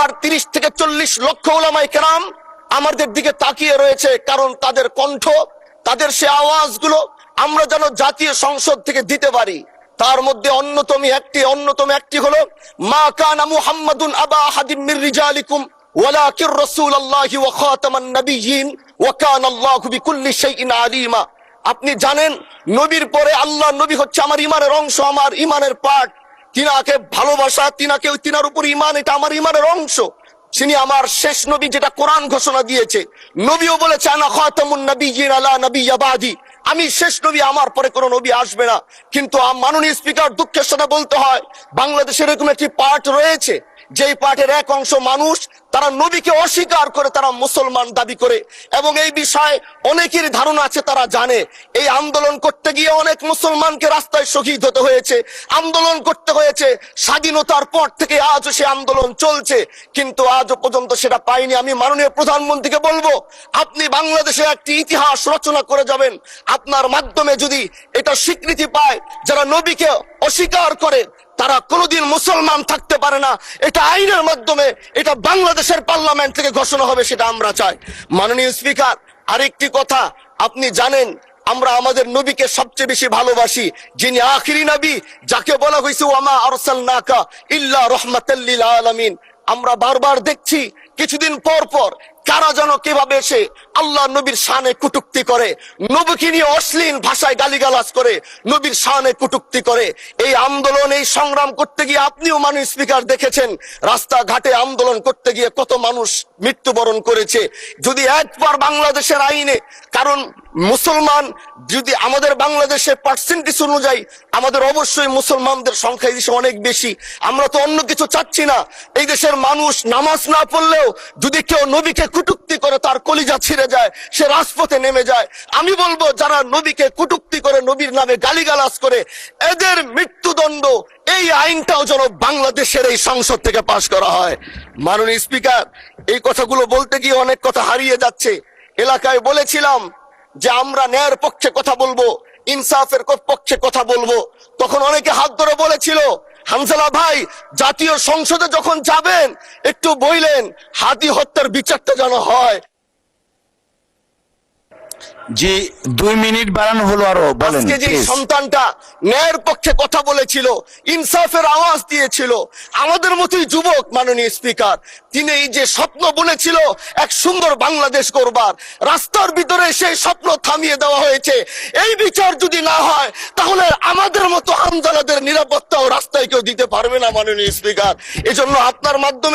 বাংলার 30 থেকে 40 লক্ষ উলামায়ে কেরাম আমাদের দিকে তাকিয়ে রয়েছে, কারণ তাদের কণ্ঠ, তাদের সে আওয়াজগুলো আমরা যেন জাতীয় সংসদ থেকে দিতে পারি। তার মধ্যে অন্যতম একটি হলো, মা কানা মুহাম্মাদুন আবা আহাদিম মির রিজালিকুম ওয়ালাকির রাসূলুল্লাহি ওয়া খাতামান নাবিয়্যিন ওয়া কানা আল্লাহু বিকুল্লি শাইইন আলিমা। আপনি জানেন, নবীর পরে আল্লাহ নবী হচ্ছে আমার ইমানের অংশ, আমার ইমানের পার্ট। তিনাকে ভালোবাসা, তিনার উপর ইমান, এটা আমার ইমানের অংশ। তিনি আমার শেষ নবী, যেটা কোরআন ঘোষণা দিয়েছে। নবীও বলেছে আনা খাতামুন নাবিয়্যিন আলা নাবিয়্যা বাদি, আমি শেষ নবী, আমার পরে কোনো নবী আসবে না। কিন্তু মাননীয় স্পিকার, দুঃখের সাথে বলতে হয়, বাংলাদেশে এরকম একটি পার্ট রয়েছে, যেই পার্টের এক অংশ মানুষ, তারা নবীকে অস্বীকার করে, তারা মুসলমান দাবি করে। এবং এই বিষয়ে অনেকের ধারণা আছে, তারা জানে এই আন্দোলন করতে গিয়ে অনেক মুসলমানকে রাস্তায় শহীদ হতে হয়েছে, আন্দোলন করতে হয়েছে। স্বাধীনতার পর থেকে আজও সে আন্দোলন চলছে, কিন্তু আজও পর্যন্ত সেটা পাইনি। আমি মাননীয় প্রধানমন্ত্রীকে বলবো, আপনি বাংলাদেশে একটি ইতিহাস রচনা করে যাবেন। আপনার মাধ্যমে যদি এটা স্বীকৃতি পায়, যারা নবীকে অস্বীকার করে তারা কোনোদিন মুসলমান থাকতে পারে না, এটা আইনের মাধ্যমে, এটা বাংলাদেশের পার্লামেন্ট থেকে ঘোষণা হবে, সেটা আমরা চাই। মাননীয় স্পিকার, আরেকটি কথা, আপনি জানেন আমরা আমাদের নবীকে সবচেয়ে বেশি ভালোবাসি, যিনি আখিরি নবী, যাকে বলা হয়েছে ওয়ামা আরসালনাকা ইল্লা রাহমাতাল লিল আলামিন। আমরা বারবার দেখছি কিছুদিন পর পর কারা যেন কিভাবে এসে আল্লাহ নবীর শানে কটূক্তি করে, নবীকে নিয়ে অশ্লীল ভাষায় গালিগালাজ করে, নবীর শানে কটূক্তি করে। এই আন্দোলন, এই সংগ্রাম করতে গিয়ে আপনিও মাননীয় স্পিকার দেখেছেন, রাস্তাঘাটে আন্দোলন করতে গিয়ে কত মানুষ মৃত্যুবরণ করেছে। যদি একবার বাংলাদেশের আইনে, কারণ মুসলমান যদি আমাদের বাংলাদেশের পার্সেন্টেজ অনুযায়ী আমাদের অবশ্যই মুসলমানদের সংখ্যা এই দেশে অনেক বেশি। আমরা তো অন্য কিছু চাচ্ছি না। এই দেশের মানুষ নামাজ না পড়লেও যদি কেউ নবীকে কটূক্তি করে, তার কলিজা ছিঁড়ে যায়, সে রাজপথে নেমে যায়। আমি বলবো, যারা নবীকে কটূক্তি করে, নবীর নামে গালিগালাজ করে, এদের মৃত্যুদণ্ড, এই আইনটাও যেন বাংলাদেশের এই সংসদ থেকে পাশ করা হয়। মাননীয় স্পিকার, এই কথাগুলো বলতে গিয়ে অনেক কথা হারিয়ে যাচ্ছে। এলাকায় বলেছিলাম যে আমরা ন্যায়ের পক্ষে কথা বলবো, ইনসাফের পক্ষে কথা বলবো। তখন অনেকে হাত ধরে বলেছিল, হানজালা ভাই, জাতীয় সংসদে যখন যাবেন একটু বইলেন হাদি হত্যার বিচারটা যেন হয়। জি, 2 মিনিট বাড়ানো হলো, আরো বলেন। আজকে যে সন্তানটা ন্যায়ের পক্ষে কথা বলেছিল, ইনসাফের আওয়াজ দিয়েছিল, আমাদের মতোই যুবক, মাননীয় স্পিকার, তিনি এই যে স্বপ্ন বলেছিল এক সুন্দর বাংলাদেশ করবার, রাস্তার ভিতরে সেই স্বপ্ন থামিয়ে দেওয়া হয়েছে। এই বিচার যদি না হয়, তাহলে আমাদের মতো হামজালাদের নিরাপত্তাও রাস্তায় কেউ দিতে পারবে না, মাননীয় স্পিকার। এজন্য আপনার মাধ্যমে